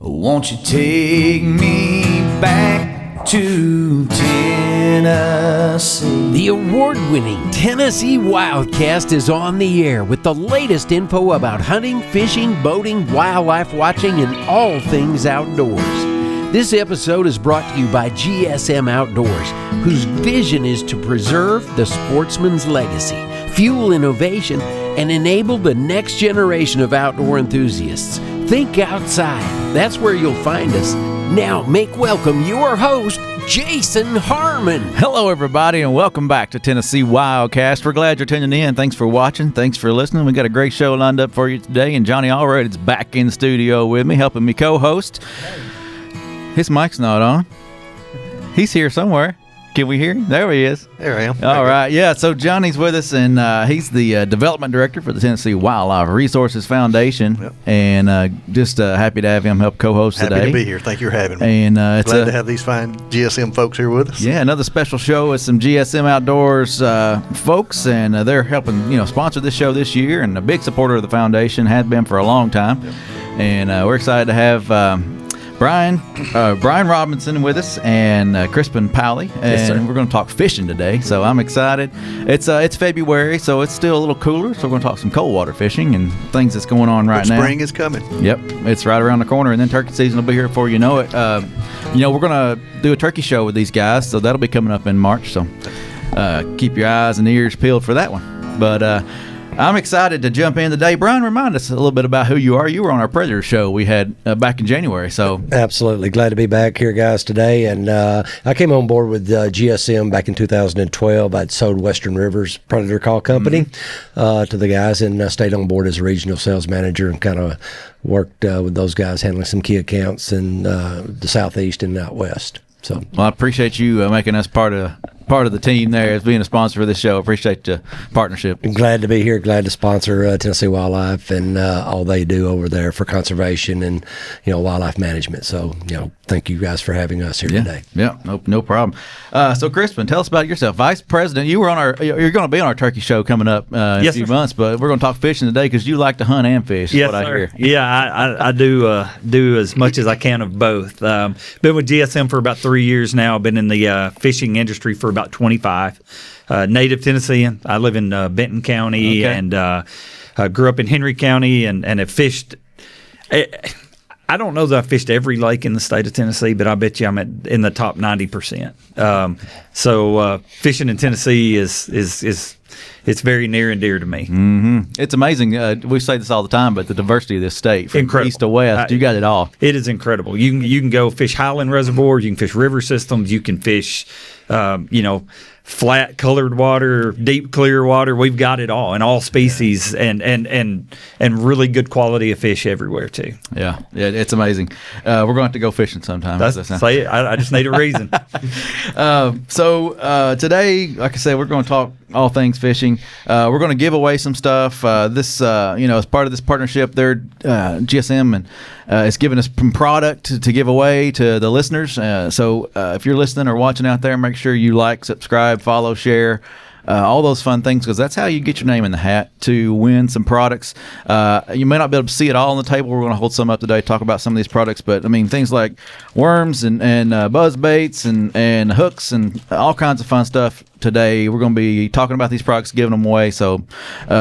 Won't you take me back to Tennessee? The award-winning Tennessee WildCast is on the air with the latest info about hunting, fishing, boating, wildlife watching, and all things outdoors. This episode is brought to you by GSM Outdoors, whose vision is to preserve the sportsman's legacy, fuel innovation, and enable the next generation of outdoor enthusiasts. Think outside. That's where you'll find us. Now, make welcome your host, Jason Harmon. Hello, everybody, and welcome back to Tennessee WildCast. We're glad you're tuning in. Thanks for watching. Thanks for listening. We got a great show lined up for you today, and Johnny Allred is back in the studio with me, helping me co-host. His mic's not on. He's here somewhere. Can we hear him? There he is. There I am. All right. Yeah, so Johnny's with us, and he's the development director for the Tennessee Wildlife Resources Foundation. Yep. And just happy to have him help co-host today. Happy to be here. Thank you for having me. And it's glad to have these fine GSM folks here with us. Yeah, another special show with some GSM Outdoors folks, and they're helping sponsor this show this year, and a big supporter of the foundation, has been for a long time. Yep. And we're excited to have Brian Robinson with us, and Crispin Powley, and yes, we're going to talk fishing today. So I'm excited. It's February, so it's still a little cooler. So we're going to talk some cold water fishing and things that's going on right now. Spring is coming. Yep, it's right around the corner, and then turkey season will be here before you know it. We're going to do a turkey show with these guys, so that'll be coming up in March. So keep your eyes and ears peeled for that one. But I'm excited to jump in today. Brian, remind us a little bit about who you are. You were on our Predator show we had back in January. So absolutely glad to be back here, guys, today. And I came on board with GSM back in 2012. I'd sold Western Rivers Predator Call Company to the guys, and stayed on board as a regional sales manager, and kind of worked with those guys handling some key accounts in the Southeast and out West. So, well, I appreciate you making us part of the team there as being a sponsor for this show. Appreciate the partnership. Glad to be here. Glad to sponsor Tennessee Wildlife and all they do over there for conservation and wildlife management. So thank you guys for having us here today. Yeah, no problem. So Crispin, tell us about yourself. Vice President, you're going to be on our turkey show coming up in a few months, but we're going to talk fishing today because you like to hunt and fish. Yes, what sir. I hear. Yeah, I do as much as I can of both. Been with GSM for about 3 years now. I've been in the fishing industry for about 25. Native Tennessean. I live in Benton County, and grew up in Henry County, and have fished. I don't know that I fished every lake in the state of Tennessee, but I bet you I'm in the top 90%. So fishing in Tennessee is it's very near and dear to me. Mm-hmm. It's amazing. We say this all the time, but the diversity of this state, from incredible. East to west, you got it all. It is incredible. You can go fish highland reservoirs, you can fish river systems, you can fish, flat colored water, deep clear water. We've got it all, in all species, and really good quality of fish everywhere too. Yeah, it's amazing. We're going to have to go fishing sometime. Say it. I just need a reason. So today, like I said, we're going to talk all things fishing. We're going to give away some stuff. This, as part of this partnership, they're GSM and is giving us some product to give away to the listeners. So if you're listening or watching out there, make sure you like, subscribe, follow, share, all those fun things, because that's how you get your name in the hat to win some products. You may not be able to see it all on the table. We're going to hold some up today, talk about some of these products, but I mean things like worms and buzz baits and hooks and all kinds of fun stuff. Today we're going to be talking about these products, giving them away, so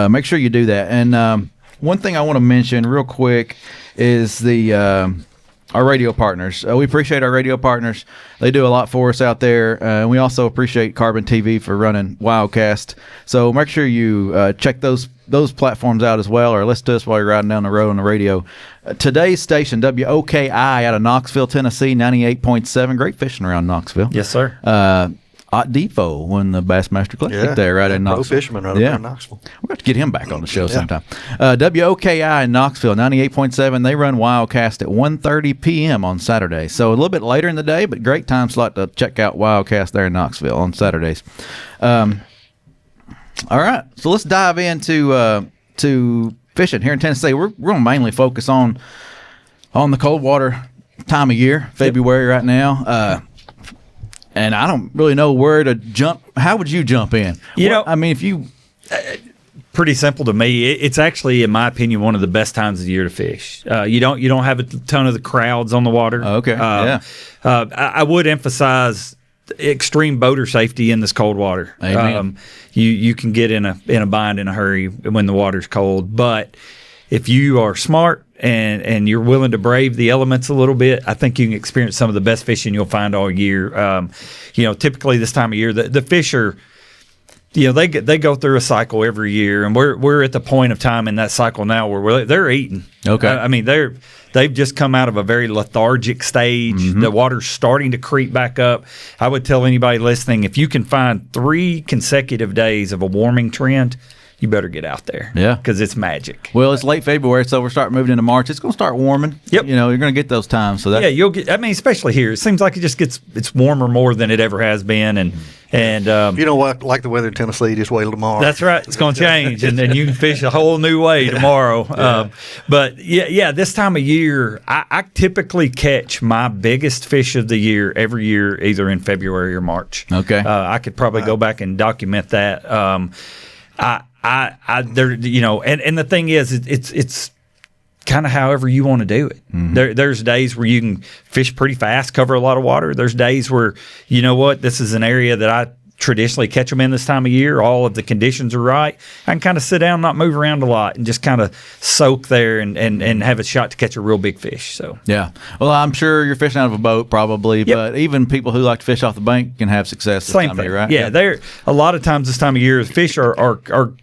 make sure you do that. And one thing I want to mention real quick is our radio partners. We appreciate our radio partners. They do a lot for us out there. And we also appreciate Carbon TV for running WildCast. So make sure you check those platforms out as well, or listen to us while you're riding down the road on the radio. Today's station, WOKI, out of Knoxville, Tennessee, 98.7. Great fishing around Knoxville. Yes, sir. Ott Depot won the Bassmaster Classic there right in Knoxville. Pro fisherman right in Knoxville. We'll have to get him back on the show sometime. WOKI in Knoxville, 98.7. They run WildCast at 1:30 p.m. on Saturday. So a little bit later in the day, but great time slot to check out WildCast there in Knoxville on Saturdays. All right, so let's dive into to fishing here in Tennessee. We're going to mainly focus on the cold water time of year, February right now. And I don't really know where to jump. How would you jump in? I mean, if you pretty simple to me. It's actually, in my opinion, one of the best times of the year to fish. You don't have a ton of the crowds on the water. Okay. I would emphasize extreme boater safety in this cold water. You can get in a bind in a hurry when the water's cold, but if you are smart and you're willing to brave the elements a little bit, I think you can experience some of the best fishing you'll find all year. Typically this time of year, the fish are, they go through a cycle every year, and we're at the point of time in that cycle now where they're eating. Okay. I mean, they've just come out of a very lethargic stage. Mm-hmm. The water's starting to creep back up. I would tell anybody listening, if you can find 3 consecutive days of a warming trend, you better get out there. Yeah. Because it's magic. Well, it's late February, so we're starting moving into March. It's going to start warming. Yep. You're going to get those times. So you'll get, especially here. It seems like it's warmer more than it ever has been. And if you don't like the weather in Tennessee, just wait till tomorrow. That's right. It's going to change, and then you can fish a whole new way tomorrow. Yeah. But this time of year, I typically catch my biggest fish of the year every year, either in February or March. Okay. I could probably go back and document that. And the thing is, it's kind of however you want to do it. Mm-hmm. There's days where you can fish pretty fast, cover a lot of water. There's days where, this is an area that I traditionally catch them in this time of year. All of the conditions are right. I can kind of sit down, not move around a lot, and just kind of soak there and have a shot to catch a real big fish. So yeah. Well, I'm sure you're fishing out of a boat probably, but even people who like to fish off the bank can have success this time of year, right? Yeah, they're a lot of times this time of year, fish are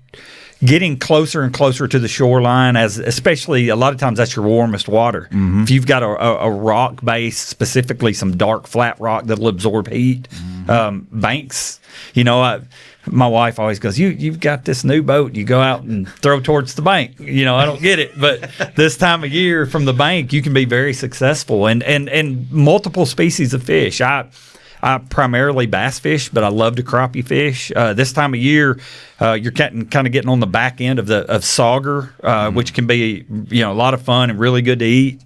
getting closer and closer to the shoreline, especially a lot of times that's your warmest water. Mm-hmm. If you've got a rock base, specifically some dark flat rock that'll absorb heat, banks, my wife always goes, you've got this new boat, you go out and throw towards the bank. I don't get it, but this time of year from the bank, you can be very successful and multiple species of fish. I primarily bass fish, but I love to crappie fish. This time of year, you're kind of getting on the back end of sauger, which can be a lot of fun and really good to eat.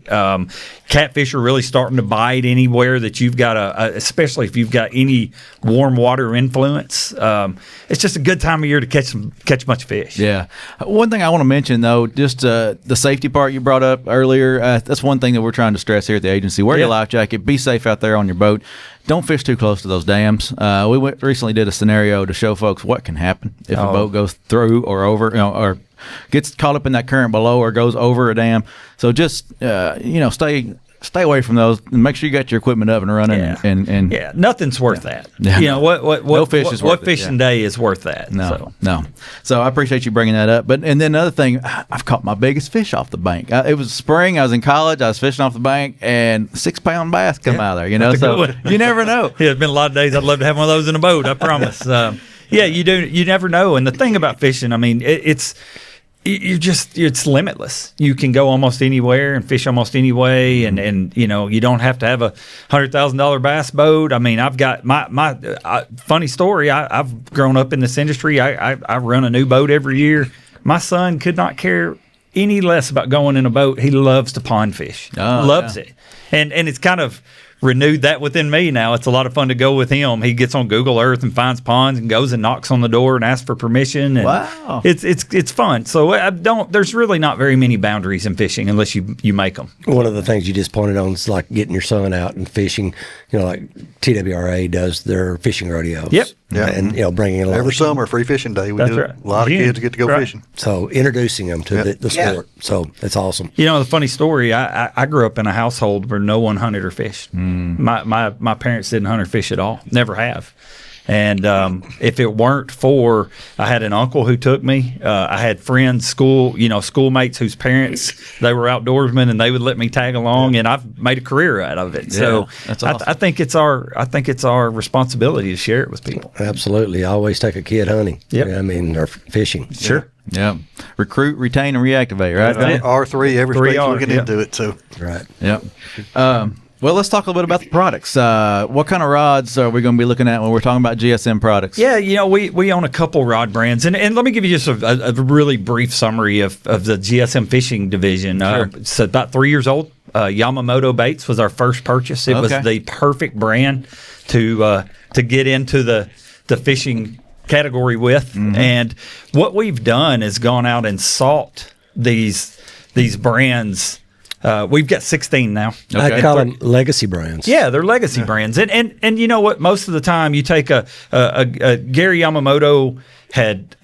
Catfish are really starting to bite anywhere that you've got especially if you've got any warm water influence. It's just a good time of year to catch a bunch of fish. Yeah. One thing I want to mention though, just the safety part you brought up earlier. That's one thing that we're trying to stress here at the agency. Wear your life jacket. Be safe out there on your boat. Don't fish too close to those dams. We recently did a scenario to show folks what can happen if a boat goes through or over, or gets caught up in that current below or goes over a dam. So just stay away from those and make sure you got your equipment up and running. And nothing's worth that. Yeah. What no fish is worth what fishing day is worth that. No. So I appreciate you bringing that up. And then another thing, I've caught my biggest fish off the bank. It was spring. I was in college. I was fishing off the bank, and 6-pound bass come out of there. So you never know. There's been a lot of days I'd love to have one of those in a boat. I promise. You do. You never know. And the thing about fishing, I mean, it's limitless. You can go almost anywhere and fish almost any way, and you don't have to have a $100,000 bass boat. I mean, I've got my funny story. I've grown up in this industry. I run a new boat every year. My son could not care any less about going in a boat. He loves to pond fish. Loves it, and it's kind of renewed that within me now. It's a lot of fun to go with him. He gets on Google Earth and finds ponds and goes and knocks on the door and asks for permission. And wow. It's fun. So there's really not very many boundaries in fishing unless you make them. One of the things you just pointed on is like getting your son out and fishing, like TWRA does their fishing rodeos. Yep. Yeah. And bringing along. Every summer, free fishing day. We That's do right. it. A lot of kids get to go fishing. So introducing them to the sport. So it's awesome. The funny story, I grew up in a household where no one hunted or fished. My parents didn't hunt or fish at all. Never have. And if it weren't for, I had an uncle who took me. I had friends, schoolmates whose parents, they were outdoorsmen, and they would let me tag along, and I've made a career out of it. So that's awesome. I think it's our responsibility to share it with people. Absolutely. I always take a kid hunting. Yep. Or fishing. Sure. Yeah. Recruit, retain, and reactivate, right? Right. R3, every state's looking into it. So Right. Yep. Well, let's talk a little bit about the products. What kind of rods are we going to be looking at when we're talking about GSM products? Yeah, we own a couple rod brands, and let me give you just a really brief summary of the GSM Fishing division. Sure. It's about 3 years old. Yamamoto Baits was our first purchase. It was the perfect brand to get into the fishing category with. And what we've done is gone out and sought these brands. We've got 16 now. I call them legacy brands. Yeah, they're legacy brands. And you know what? Most of the time, you take a Gary Yamamoto had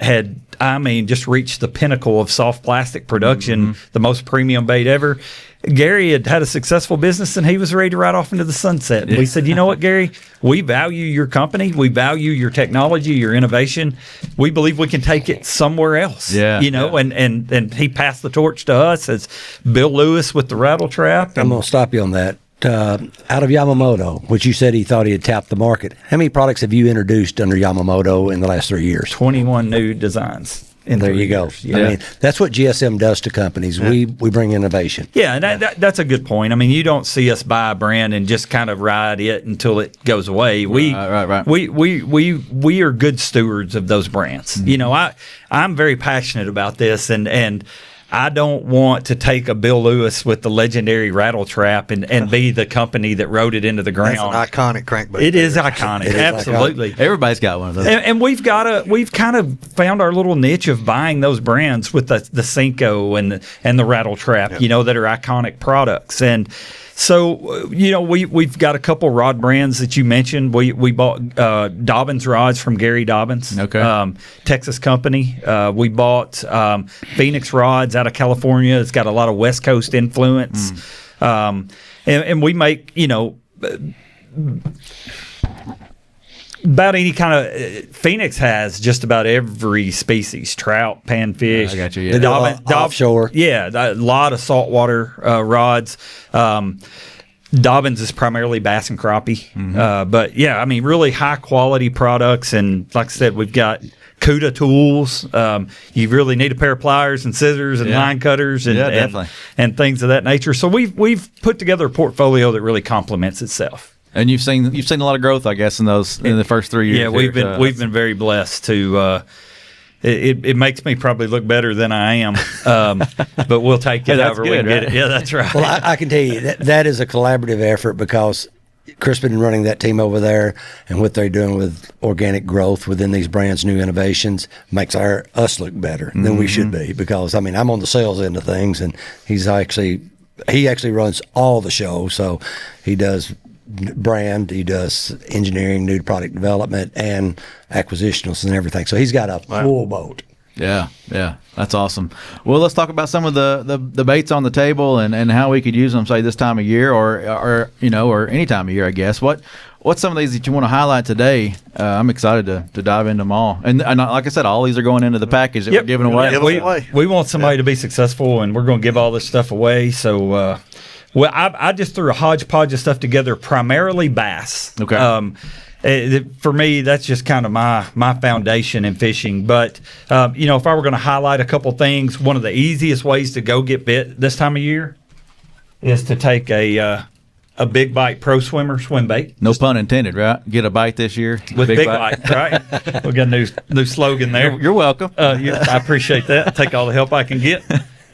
just reached the pinnacle of soft plastic production, the most premium bait ever. Gary had a successful business, and he was ready to ride off into the sunset. We said, you know what, Gary? We value your company. We value your technology, your innovation. We believe we can take it somewhere else. And he passed the torch to us as Bill Lewis with the rattle trap. I'm going to stop you on that. Out of Yamamoto, which you said he thought he had tapped the market, how many products have you introduced under Yamamoto in the last 3 years? 21 new designs. There you go. Yeah. I mean, that's what GSM does to companies. We bring innovation. Yeah, and that's a good point. I mean, you don't see us buy a brand and just kind of ride it until it goes away. We are good stewards of those brands. You know, I'm very passionate about this, and I don't want to take a Bill Lewis with the legendary rattle trap and be the company that rode it into the ground. That's an iconic crankbait. It is iconic, absolutely. Iconic. Everybody's got one of those. And we've kind of found our little niche of buying those brands with the Senko and the rattle trap, that are iconic products. And so, we've got a couple rod brands that you mentioned. We bought Dobbins rods from Gary Dobbins, Texas company. We bought Phoenix rods out of California. It's got a lot of West Coast influence. And we make, about any kind of Phoenix has just about every species: trout, panfish. I got you. Yeah. Offshore. Yeah, a lot of saltwater rods. Dobbins is primarily bass and crappie, but yeah, I mean, really high quality products. And like I said, we've got CUDA tools. You really need a pair of pliers and scissors and line cutters and things of that nature. So we've put together a portfolio that really complements itself. And you've seen a lot of growth, I guess, in the first 3 years. Yeah, we've been very blessed to. It makes me probably look better than I am, but we'll take it however we can get it. Yeah, that's right. Well, I can tell you that is a collaborative effort, because Crispin running that team over there and what they're doing with organic growth within these brands, new innovations, makes us look better than we should be. Because I'm on the sales end of things, and he actually runs all the shows, so he does brand, he does engineering, new product development, and acquisitions and everything. So he's got a full boat. Yeah, that's awesome. Well, let's talk about some of the baits on the table and how we could use them, say this time of year or any time of year, I guess. What's some of these that you want to highlight today? I'm excited to dive into them all. And like I said, all these are going into the package that we're giving away. We want somebody to be successful, and we're going to give all this stuff away. So. Well, I just threw a hodgepodge of stuff together, primarily bass. Okay. For me, that's just kind of my foundation in fishing. But, if I were going to highlight a couple things, one of the easiest ways to go get bit this time of year is to take a Big Bite Pro Swimmer swim bait. No pun intended, right? Get a bite this year. With Big Bite, right? We got a new slogan there. You're welcome. I appreciate that. Take all the help I can get.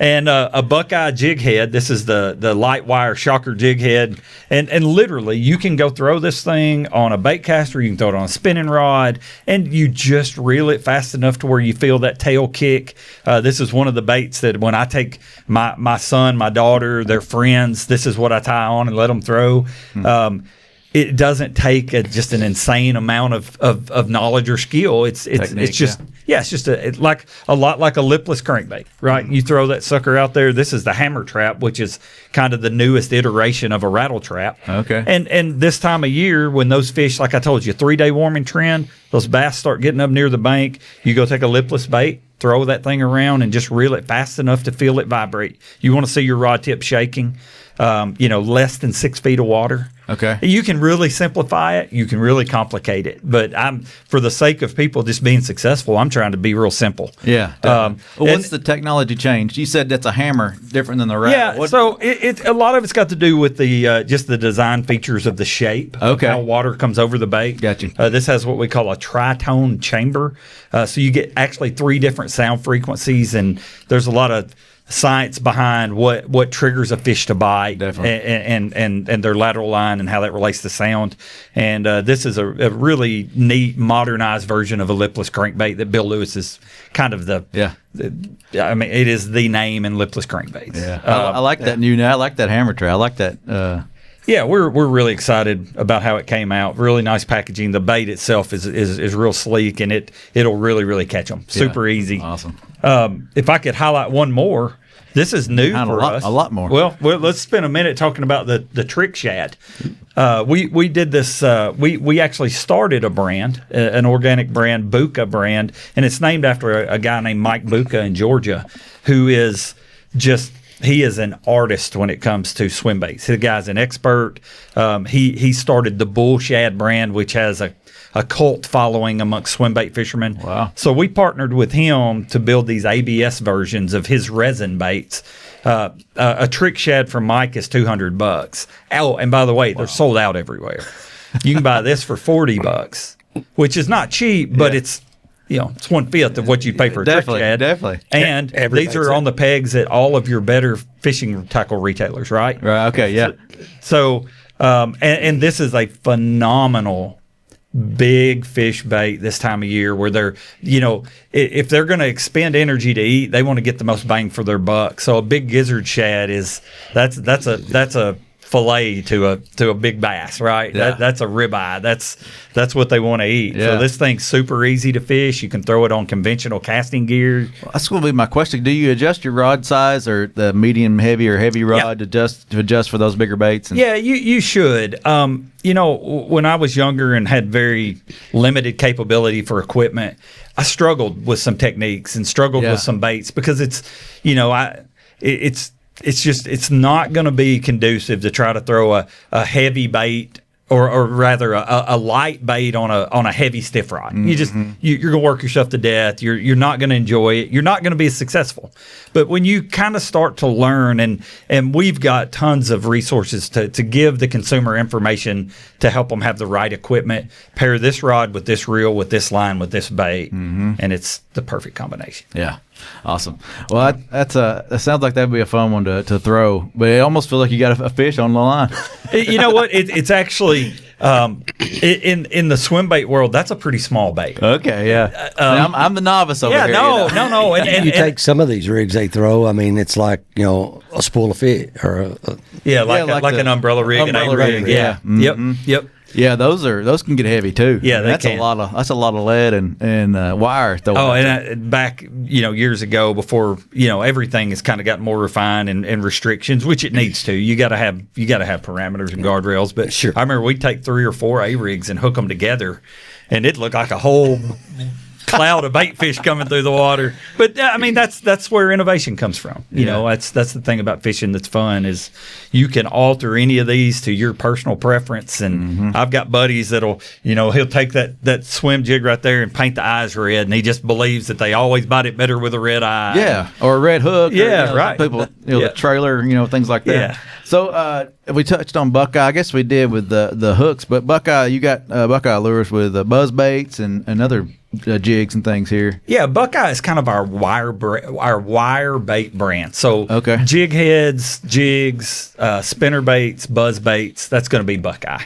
And a Buckeye jig head. This is the light wire shocker jig head. And literally, you can go throw this thing on a bait caster. You can throw it on a spinning rod. And you just reel it fast enough to where you feel that tail kick. This is one of the baits that when I take my son, my daughter, their friends, this is what I tie on and let them throw. It doesn't take just an insane amount of knowledge or skill. It's just like a lot like a lipless crankbait, right? You throw that sucker out there. This is the hammer trap, which is kind of the newest iteration of a rattle trap. Okay. And this time of year, when those fish, like I told you, 3-day warming trend, those bass start getting up near the bank. You go take a lipless bait, throw that thing around, and just reel it fast enough to feel it vibrate. You want to see your rod tip shaking. Less than 6 feet of water. Okay. You can really simplify it. You can really complicate it. But for the sake of people just being successful, I'm trying to be real simple. Yeah. What's the technology change? You said that's a hammer, different than the rattle. Yeah. So a lot of it's got to do with the just the design features of the shape. Okay. Of how water comes over the bait. Gotcha. This has what we call a tritone chamber. So you get actually 3 different sound frequencies, and there's a lot of science behind what triggers a fish to bite, Definitely. and their lateral line and how that relates to sound. And this is a really neat, modernized version of a lipless crankbait that Bill Lewis is kind of I mean, it is the name in lipless crankbaits. Yeah, I like that new. I like that hammer tray. I like that. Yeah, we're really excited about how it came out. Really nice packaging. The bait itself is real sleek, and it'll really catch them. Super easy. Awesome. If I could highlight one more, this is new for us. A lot more. Well, let's spend a minute talking about the trick shad. We did this. We actually started a brand, an organic brand, Buka brand, and it's named after a guy named Mike Buka in Georgia, who is just. He is an artist when it comes to swim baits. The guy's an expert. He started the Bull Shad brand, which has a cult following amongst swim bait fishermen. Wow. So we partnered with him to build these ABS versions of his resin baits. A trick shad from Mike is $200. Oh, and by the way, they're sold out everywhere. You can buy this for $40, which is not cheap, but it's it's 1/5 of what you pay for a trick shad. Definitely. And these are on the pegs at all of your better fishing tackle retailers, right? Right. Okay. Yeah. So, and this is a phenomenal big fish bait this time of year where they're, if they're going to expend energy to eat, they want to get the most bang for their buck. So a big gizzard shad that's a fillet to a big bass, right? Yeah. That's a ribeye. That's what they want to eat. Yeah. So this thing's super easy to fish. You can throw it on conventional casting gear. That's going to be my question. Do you adjust your rod size or the medium heavy or heavy rod to adjust for those bigger baits? Yeah, you should. When I was younger and had very limited capability for equipment, I struggled with some techniques and struggled with some baits because it's not going to be conducive to try to throw a heavy bait or rather a light bait on a heavy stiff rod. Mm-hmm. You're going to work yourself to death. You're not going to enjoy it. You're not going to be as successful. But when you kind of start to learn, and we've got tons of resources to give the consumer information to help them have the right equipment, pair this rod with this reel, with this line, with this bait, and it's the perfect combination. Yeah. Awesome. Well, that sounds like that'd be a fun one to throw, but it almost feels like you got a fish on the line. You know what? It's actually in the swim bait world, that's a pretty small bait. Okay, yeah. I'm the novice over here. No. And you take some of these rigs they throw. I mean, it's like a spool of fish or like an umbrella rig, umbrella rig. Yeah. Mm-hmm. Yep. Yeah, those can get heavy too. Yeah, that's can. That's a lot of lead and wire. Back years ago, before everything has kind of gotten more refined and restrictions, which it needs to. You got to have parameters and guardrails. But sure. I remember we'd take 3 or 4 A rigs and hook them together, and it looked like a whole cloud of bait fish coming through the water. But I mean, that's where innovation comes from. That's the thing about fishing that's fun is you can alter any of these to your personal preference. And I've got buddies that'll, he'll take that swim jig right there and paint the eyes red, and he just believes that they always bite it better with a red eye. Yeah, or a red hook. Yeah, right. People, the trailer, things like that. Yeah. So we touched on Buckeye. I guess we did with the hooks, but Buckeye, you got Buckeye lures with buzz baits and other jigs and things here. Yeah, Buckeye is kind of our wire bait brand. So okay. Jig heads, jigs, spinner baits, buzz baits. That's going to be Buckeye.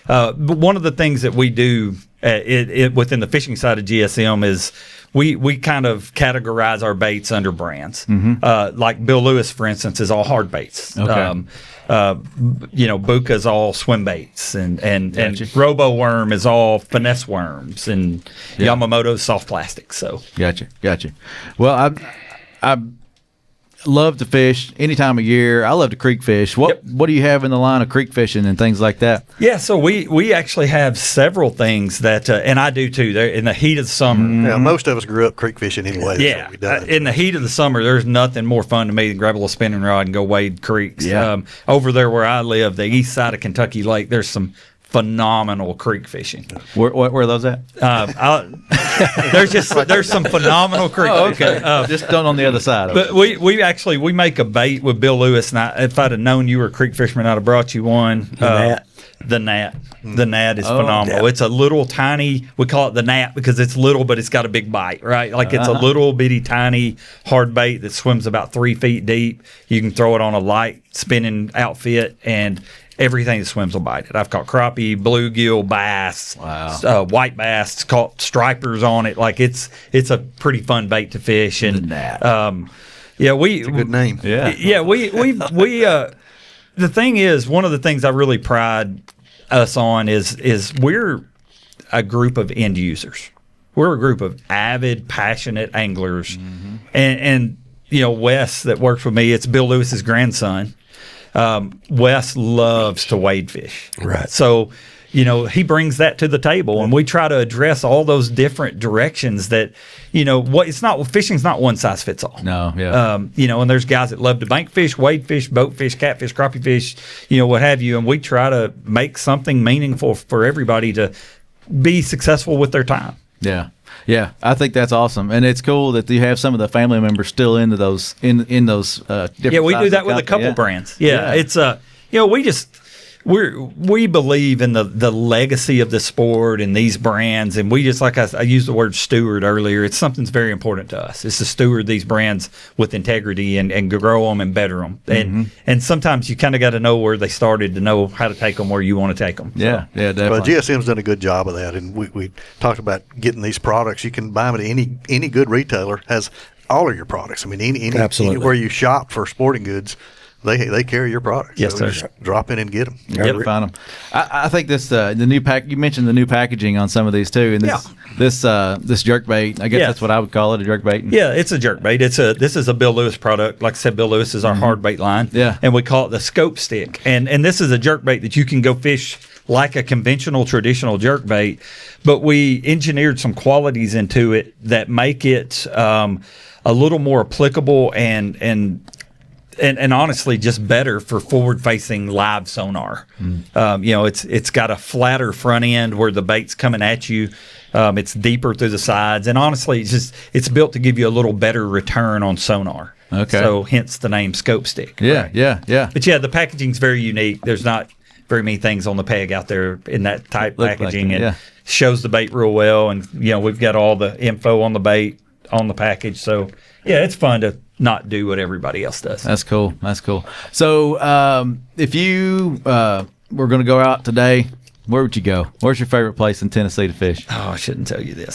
But one of the things that we do within the fishing side of GSM is we kind of categorize our baits under brands. Like Bill Lewis, for instance, is all hard baits. Okay. Buka's all swim baits, and Gotcha. Robo Worm is all finesse worms, and Yamamoto's soft plastic. So Gotcha. Well, I love to fish any time of year. I love to creek fish. What do you have in the line of creek fishing and things like that? Yeah, so we actually have several things that, and I do too. They're in the heat of the summer. Yeah, most of us grew up creek fishing anyway. Yeah, so we done it. in the heat of the summer, there's nothing more fun to me than grab a little spinning rod and go wade creeks. Yeah. Over there where I live, the east side of Kentucky Lake, there's some phenomenal creek fishing. Where are those at? There's some phenomenal creek. Okay. Just done on the other side. But we make a bait with Bill Lewis, and if I'd have known you were a creek fisherman, I'd have brought you one. The gnat. The gnat is phenomenal. It's a little tiny, we call it the gnat because it's little, but it's got a big bite, right? Like it's a little bitty tiny hard bait that swims about 3 feet deep. You can throw it on a light spinning outfit and everything that swims will bite it. I've caught crappie, bluegill, bass, white bass. It's caught stripers on it. Like it's a pretty fun bait to fish. And the gnat. It's a good name. Yeah. The thing is, one of the things I really pride us on is we're a group of end users. We're a group of avid, passionate anglers. Mm-hmm. And Wes that works with me, it's Bill Lewis's grandson. Wes loves to wade fish. Right. So, he brings that to the table, and we try to address all those different directions that, fishing's not one size fits all. No, yeah. And there's guys that love to bank fish, wade fish, boat fish, catfish, crappie fish, what have you. And we try to make something meaningful for everybody to be successful with their time. Yeah. Yeah, I think that's awesome, and it's cool that you have some of the family members still into those in those different. Yeah, we do that with a company. couple brands. Yeah, it's we believe in the legacy of the sport and these brands, and we just, like I used the word steward earlier. It's something that's very important to us. It's to steward these brands with integrity and grow them and better them. And sometimes you kind of got to know where they started to know how to take them where you want to take them. Yeah, definitely. Well, GSM's done a good job of that, and we talked about getting these products. You can buy them at any good retailer has all of your products. I mean, anywhere you shop for sporting goods, they carry your products. Yes, sir. Just drop in and get them. Yep, find them. I think this the new pack. You mentioned the new packaging on some of these too, and this jerkbait. I guess that's what I would call it, a jerkbait. Yeah, it's a jerkbait. This is a Bill Lewis product. Like I said, Bill Lewis is our hard bait line. Yeah, and we call it the scope stick. And this is a jerkbait that you can go fish like a conventional traditional jerkbait, but we engineered some qualities into it that make it a little more applicable and honestly just better for forward-facing live sonar. It's got a flatter front end where the bait's coming at you. It's deeper through the sides, and honestly, it's built to give you a little better return on sonar. Okay. So hence the name Scope Stick. Yeah, right? yeah. But the packaging's very unique. There's not very many things on the peg out there in that type packaging, and shows the bait real well. And we've got all the info on the bait on the package. So it's fun to not do what everybody else does. That's cool. So if you were going to go out today, where would you go? Where's your favorite place in Tennessee to fish? Oh, I shouldn't tell you this.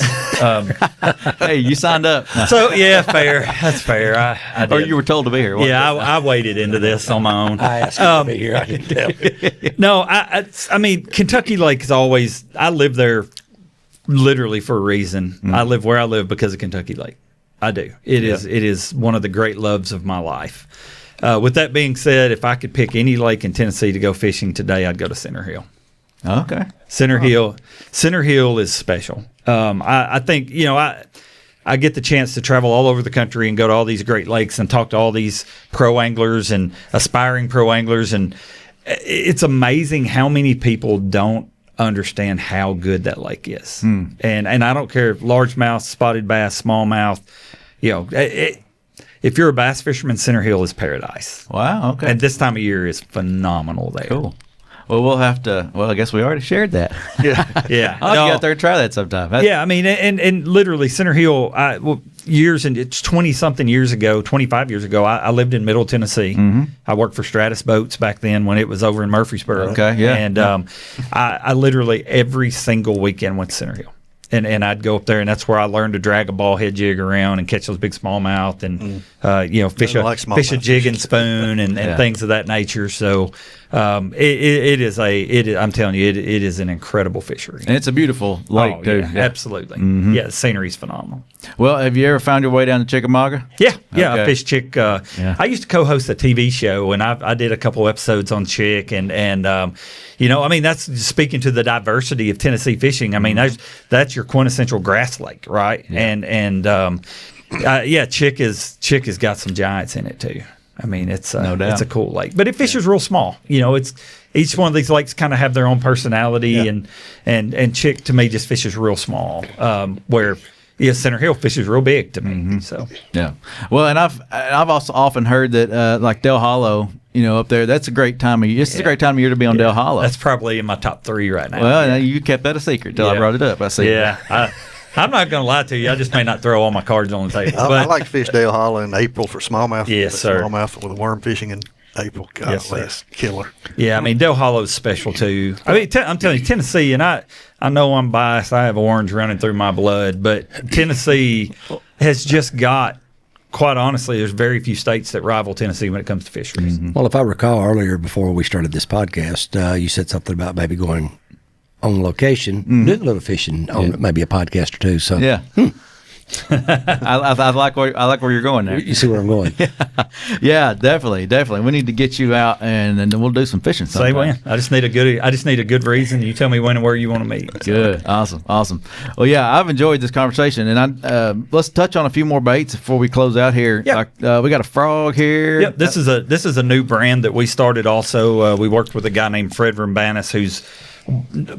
Hey, you signed up. So fair. That's fair. I did. Or you were told to be here. I waded into this on my own. I asked him to be here. I didn't tell. No, I mean, Kentucky Lake is always. I live there literally for a reason. I live where I live because of Kentucky Lake. I do. It is one of the great loves of my life. With that being said, if I could pick any lake in Tennessee to go fishing today, I'd go to Center Hill. Okay. Center Hill is special. I think, I get the chance to travel all over the country and go to all these great lakes and talk to all these pro anglers and aspiring pro anglers. And it's amazing how many people don't understand how good that lake is. And I don't care if largemouth, spotted bass, smallmouth, if you're a bass fisherman, Center Hill is paradise. Wow. Okay. And this time of year is phenomenal there. Cool. Well, we'll have to. Well, I guess we already shared that. Yeah. I'll get out there and try that sometime. I mean, and literally Center Hill. It's 20-something years ago, 25 years ago. I lived in Middle Tennessee. I worked for Stratus Boats back then when it was over in Murfreesboro. Okay, yeah. And I literally every single weekend went to Center Hill. And I'd go up there, and that's where I learned to drag a ball head jig around and catch those big smallmouth and fish a jig and spoon and things of that nature. So I'm telling you, it is an incredible fishery. And it's a beautiful lake too. Yeah, absolutely. Yeah, the scenery's phenomenal. Well, have you ever found your way down to Chickamauga? Yeah, Okay. I fish Chick. I used to co-host a TV show, and I did a couple episodes on Chick, and that's speaking to the diversity of Tennessee fishing. I mean, that's your quintessential grass lake, right? Yeah. Chick has got some giants in it too. I mean, it's no doubt. It's a cool lake, but it fishes real small. each one of these lakes kind of have their own personality, and Chick to me just fishes real small, where Center Hill fishes real big to me. So yeah, well, and I've also often heard that like Del Hollow, up there, that's a great time of year. This is a great time of year to be on Del Hollow. That's probably in my top 3 right now. Well, you kept that a secret till I brought it up. I see. Yeah. I'm not going to lie to you. I just may not throw all my cards on the table. I like to fish Dale Hollow in April for smallmouth. Yes, sir. Smallmouth with worm fishing in April. God, Yes, sir. that's killer. Yeah, I mean, Dale Hollow is special too. I mean, I'm telling you, Tennessee, and I know I'm biased. I have orange running through my blood, but Tennessee has just got, quite honestly, there's very few states that rival Tennessee when it comes to fisheries. Well, if I recall earlier before we started this podcast, you said something about maybe going on location, doing a little fishing on maybe a podcast or two. So Yeah. I like where you're going there. You see where I'm going. Yeah, definitely. We need to get you out and then we'll do some fishing sometime. Say when. I just need a good reason. You tell me when and where you want to meet. Good. Awesome. Well, yeah, I've enjoyed this conversation, and let's touch on a few more baits before we close out here. Yeah. We got a frog here. Yep. This is a new brand that we started. Also, we worked with a guy named Fred Rambanis, who's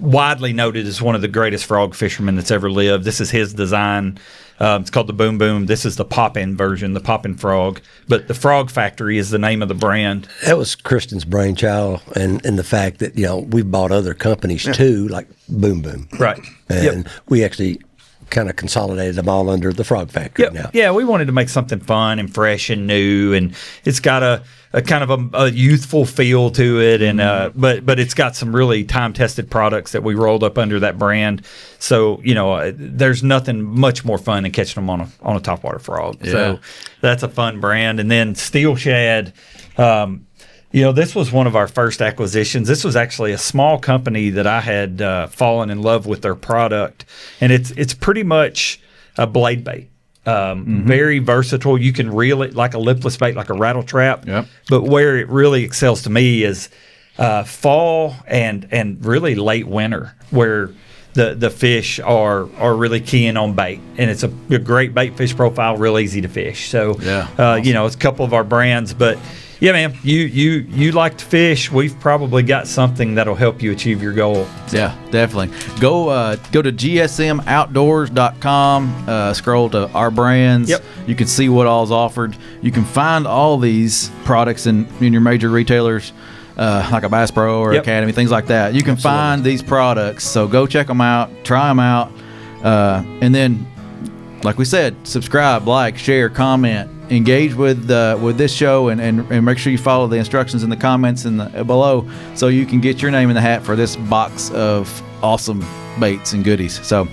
widely noted as one of the greatest frog fishermen that's ever lived. This is his design. It's called the Boom Boom. This is the pop-in version, the pop-in frog. But the Frog Factory is the name of the brand. That was Kristen's brainchild, and the fact that we've bought other companies too, like Boom Boom, Right. and we actually kind of consolidated them all under the Frog Factory now. Yeah, we wanted to make something fun and fresh and new, and it's got a kind of a youthful feel to it, and but it's got some really time-tested products that we rolled up under that brand. So there's nothing much more fun than catching them on a topwater frog. Yeah. So that's a fun brand. And then Steel Shad. This was one of our first acquisitions. This was actually a small company that I had fallen in love with their product, and it's pretty much a blade bait. Very versatile. You can reel it like a lipless bait, like a rattle trap. Yep. But where it really excels to me is fall and really late winter, where the fish are really keying on bait, and it's a great bait fish profile, real easy to fish. So it's a couple of our brands, but. Yeah, man, you like to fish. We've probably got something that'll help you achieve your goal. Yeah, definitely. Go to gsmoutdoors.com, scroll to our brands. Yep. You can see what all's offered. You can find all these products in your major retailers, like a Bass Pro or Academy, things like that. You can find these products, so go check them out, try them out, and then, like we said, subscribe, like, share, comment. Engage with this show and make sure you follow the instructions in the comments below so you can get your name in the hat for this box of awesome baits and goodies. So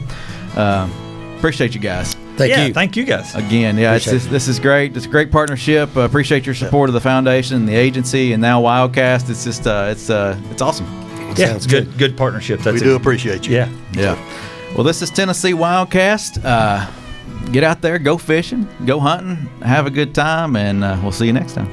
appreciate you guys. Thank you guys. Again, this is great. It's a great partnership. Appreciate your support of the foundation, the agency, and now WildCast. It's just it's awesome. Yeah, it's good partnership. We do appreciate you. Yeah. Well, this is Tennessee WildCast. Get out there, go fishing, go hunting, have a good time, and we'll see you next time.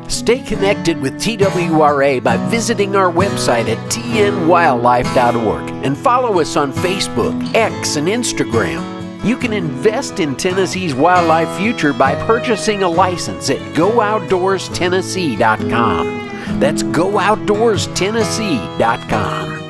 Stay connected with TWRA by visiting our website at tnwildlife.org and follow us on Facebook, X, and Instagram. You can invest in Tennessee's wildlife future by purchasing a license at GoOutdoorsTennessee.com. That's GoOutdoorsTennessee.com.